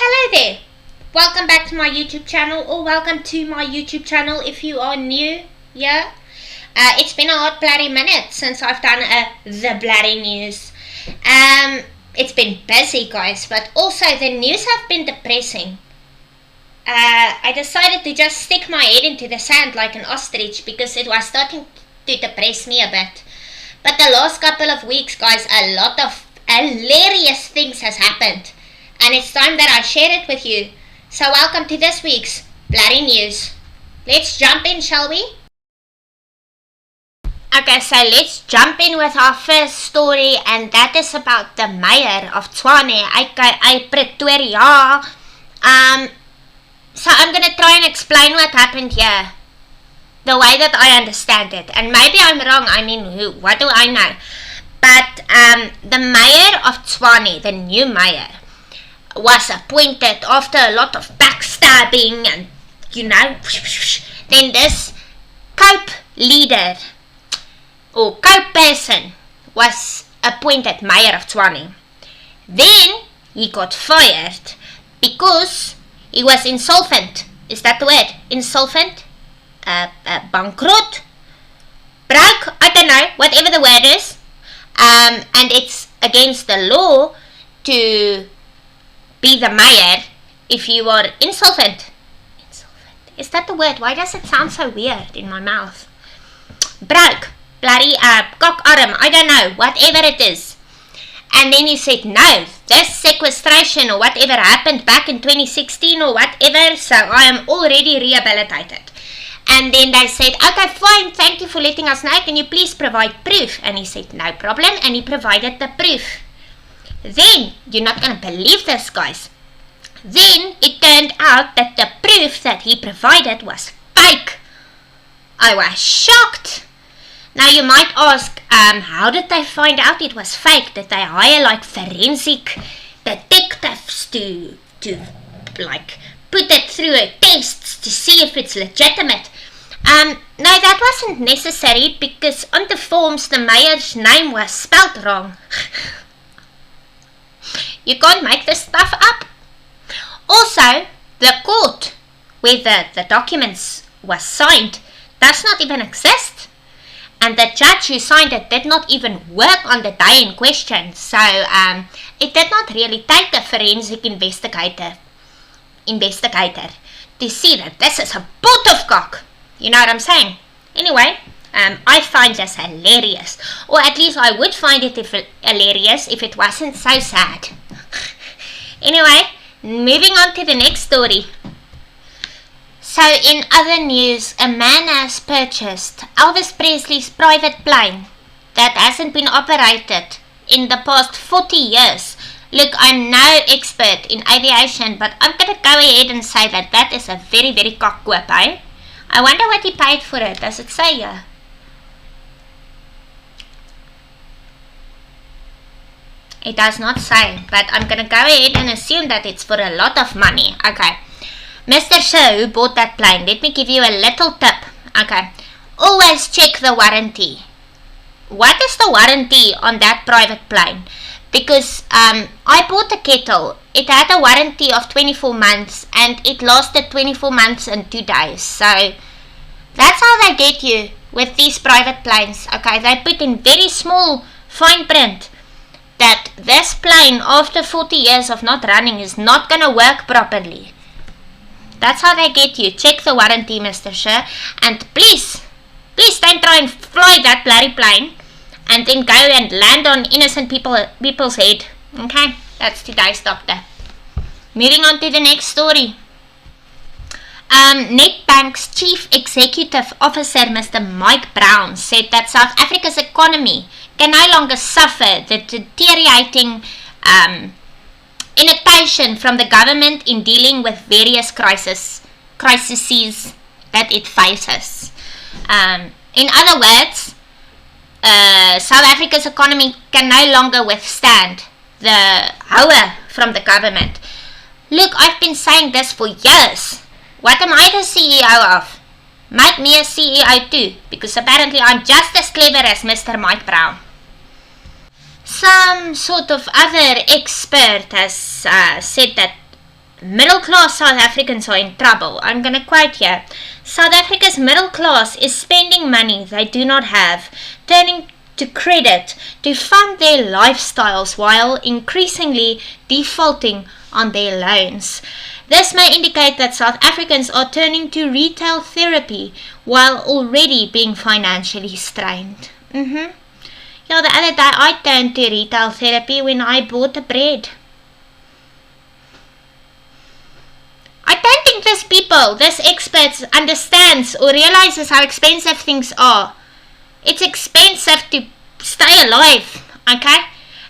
Hello there. Welcome back to my YouTube channel, or welcome to my YouTube channel if you are new here. It's been a hot bloody minute since I've done the Blêrie news. It's been busy, guys, but also the news have been depressing. I decided to just stick my head into the sand like an ostrich because it was starting to depress me a bit. But the last couple of weeks, guys, a lot of hilarious things has happened. And it's time that I share it with you. So welcome to this week's Blêrie news. Let's jump in, shall we? Okay, so let's jump in with our first story, and that is about the mayor of Tswane, aka Pretoria. So I'm gonna try and explain what happened here, the way that I understand it. And maybe I'm wrong, I mean, what do I know? But the mayor of Tswane, the new mayor, was appointed after a lot of backstabbing and, then this cope leader or cope person was appointed mayor of Tswane. Then he got fired because he was insolvent. Is that the word? Insolvent? Bankrupt? Broke? I don't know, whatever the word is. And it's against the law to be the mayor if you are insolvent. Is that the word? Why does it sound so weird in my mouth? Broke, bloody cock arm, I don't know, whatever it is. And then he said, no, this sequestration or whatever happened back in 2016 or whatever, so I am already rehabilitated. And then they said, okay, fine, thank you for letting us know, can you please provide proof? And he said, no problem, and he provided the proof. Then, you're not going to believe this, guys. Then, it turned out that the proof that he provided was fake. I was shocked. Now, you might ask, how did they find out it was fake? Did they hire, like, forensic detectives to like, put it through a test to see if it's legitimate? No, that wasn't necessary because on the forms, the mayor's name was spelled wrong. You can't make this stuff up. Also, the court where the documents was signed does not even exist. And the judge who signed it did not even work on the day in question. So, it did not really take a forensic investigator to see that this is a pot of cock. You know what I'm saying? Anyway, I find this hilarious. Or at least I would find it hilarious if it wasn't so sad. Anyway, moving on to the next story. So in other news, a man has purchased Elvis Presley's private plane that hasn't been operated in the past 40 years. Look, I'm no expert in aviation, but I'm going to go ahead and say that that is a very, very cockquip, eh? I wonder what he paid for it. Does it say here? It does not say, but I'm going to go ahead and assume that it's for a lot of money. Okay. Mr. Sir who bought that plane, let me give you a little tip. Okay. Always check the warranty. What is the warranty on that private plane? Because I bought a kettle. It had a warranty of 24 months and it lasted 24 months and 2 days. So that's how they get you with these private planes. Okay. They put in very small fine print that this plane, after 40 years of not running, is not going to work properly. That's how they get you. Check the warranty, Mr. Sir. And please don't try and fly that bloody plane and then go and land on innocent people's head. Okay? That's today's doctor. Moving on to the next story. Nedbank's Chief Executive Officer, Mr. Mike Brown, said that South Africa's economy can no longer suffer the deteriorating innovation from the government in dealing with various crises that it faces. In other words, South Africa's economy can no longer withstand the hour from the government. Look, I've been saying this for years. What am I the CEO of? Make me a CEO too, because apparently I'm just as clever as Mr. Mike Brown. Some sort of other expert has said that middle-class South Africans are in trouble. I'm going to quote here. South Africa's middle class is spending money they do not have, turning to credit to fund their lifestyles while increasingly defaulting on their loans. This may indicate that South Africans are turning to retail therapy while already being financially strained. Yeah, the other day I turned to retail therapy when I bought the bread. I don't think these people, these experts, understands or realizes how expensive things are. It's expensive to stay alive, okay?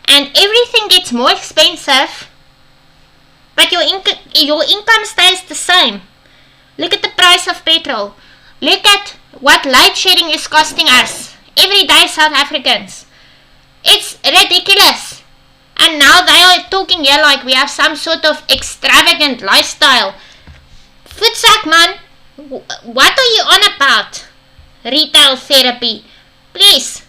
And everything gets more expensive, but your income stays the same. Look at the price of petrol. Look at what load shedding is costing us every day, South Africans. It's ridiculous. And now they are talking here like we have some sort of extravagant lifestyle. Footsack, man. What are you on about? Retail therapy. Please.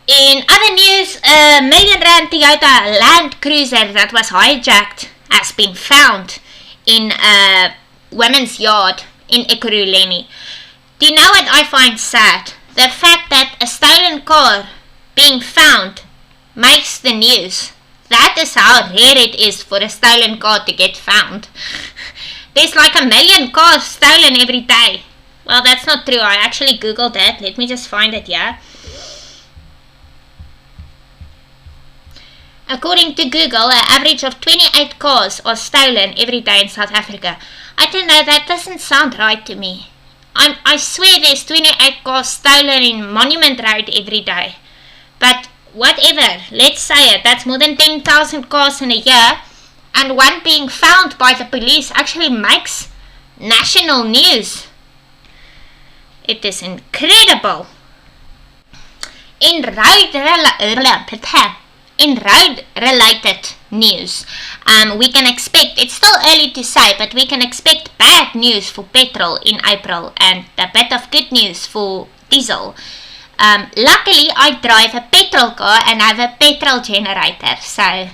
In other news, a R1 million Toyota Land Cruiser that was hijacked has been found in a women's yard in Ekurhuleni. Do you know what I find sad? The fact that a stolen car being found makes the news. That is how rare it is for a stolen car to get found. There's like 1 million cars stolen every day. Well, that's not true. I actually googled that. Let me just find it here. According to Google, an average of 28 cars are stolen every day in South Africa. I don't know, that doesn't sound right to me. I swear there's 28 cars stolen in Monument Road every day. But whatever, let's say it, that's more than 10,000 cars in a year, and one being found by the police actually makes national news. It is incredible. In road-related news, we can expect, it's still early to say, but we can expect bad news for petrol in April and a bit of good news for diesel. Luckily, I drive a petrol car and have a petrol generator, so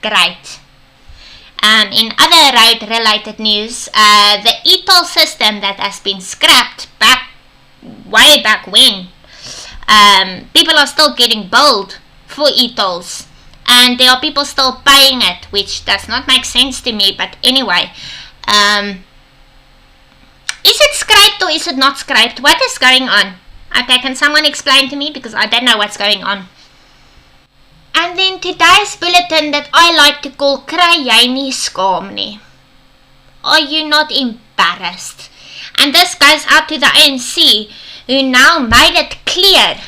great. In other road-related news, the e-toll system that has been scrapped way back when, people are still getting billed for e-tolls, and there are people still paying it, which does not make sense to me, but anyway. Is it scraped or is it not scraped? What is going on? Okay, can someone explain to me, because I don't know what's going on. And then today's bulletin that I like to call Kry Jy Nie Skaam Nie. Are you not embarrassed? And this goes out to the ANC, who now made it clear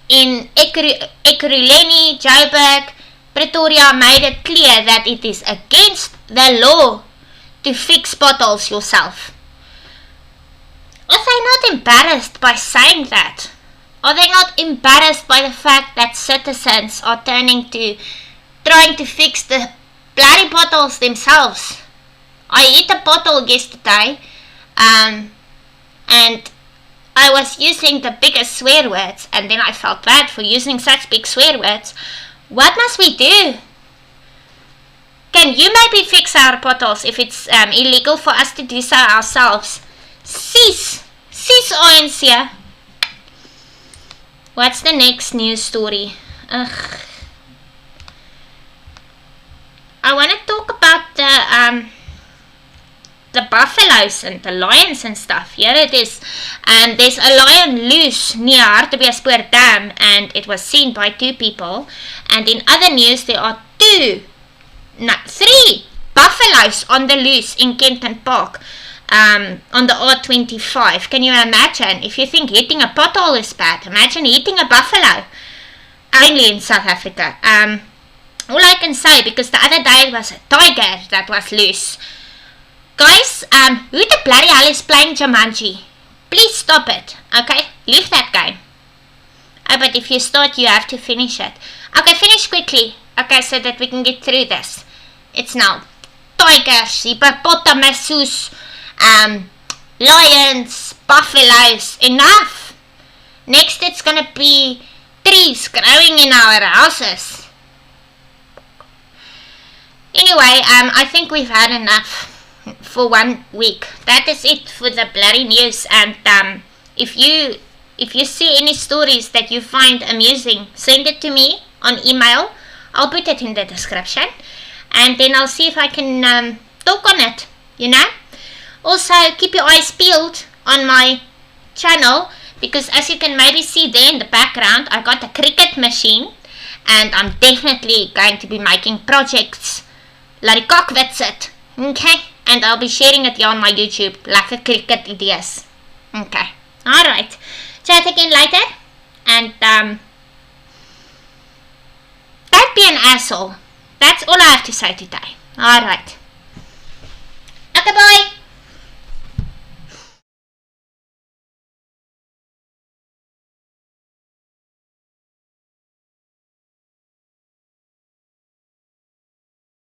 in Ekurhuleni, Joburg, Pretoria, made it clear that it is against the law to fix potholes yourself. Are they not embarrassed by saying that? Are they not embarrassed by the fact that citizens are trying to fix the bloody potholes themselves? I hit a pothole yesterday, and I was using the biggest swear words, and then I felt bad for using such big swear words. What must we do? Can you maybe fix our potholes if it's illegal for us to do so ourselves? Cease ANC. What's the next news story? I want to talk about the buffaloes and the lions and stuff. Here it is. There's a lion loose near Hartbeespoort Dam, and it was seen by 2 people. And in other news, there are 3 buffaloes on the loose in Kenton Park. On the R25. Can you imagine? If you think hitting a pothole is bad, imagine hitting a buffalo. Only in South Africa. All I can say, because the other day it was a tiger that was loose. Guys, who the bloody hell is playing Jumanji? Please stop it, okay? Leave that game. Oh, but if you start, you have to finish it. Okay, finish quickly. Okay, so that we can get through this. It's now tigers, hippopotamuses, lions, buffaloes. Enough. Next it's gonna be trees growing in our houses. Anyway, I think we've had enough for 1 week. That is it for the Blêrie news. And if you see any stories that you find amusing, send it to me on email. I'll put it in the description, and then I'll see if I can talk on it, you know. Also, keep your eyes peeled on my channel, because as you can maybe see there in the background, I got a cricket machine, and I'm definitely going to be making projects like cockpit, okay, and I'll be sharing it here on my YouTube, like a cricket ideas. Okay, alright, chat again later, and don't be an asshole. That's all I have to say today. Alright, okay, bye.